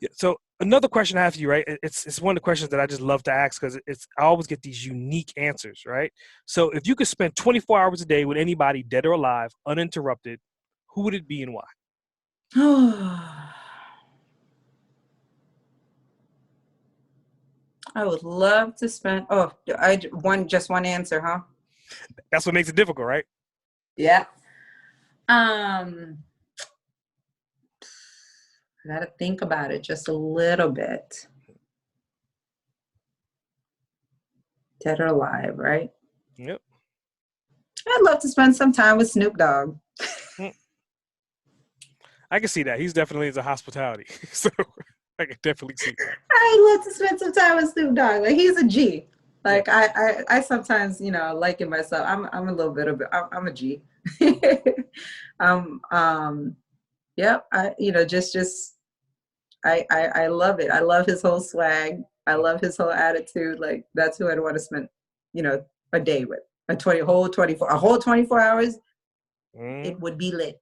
Yeah. So another question I have for you, right? It's one of the questions that I just love to ask because I always get these unique answers, right? So if you could spend 24 hours a day with anybody, dead or alive, uninterrupted, who would it be and why? I would love to spend. Just one answer, huh? That's what makes it difficult, right? Yeah. I gotta think about it just a little bit. Dead or alive, right? Yep. I'd love to spend some time with Snoop Dogg. Mm. I can see that. He's definitely into hospitality. So I can definitely see that. I'd love to spend some time with Snoop Dogg. Like he's a G. Yeah. Like I sometimes, liken myself. I'm a little bit of I'm a G. Yeah, I love it. I love his whole swag. I love his whole attitude. Like that's who I'd want to spend, a day with. A whole 24 hours, it would be lit.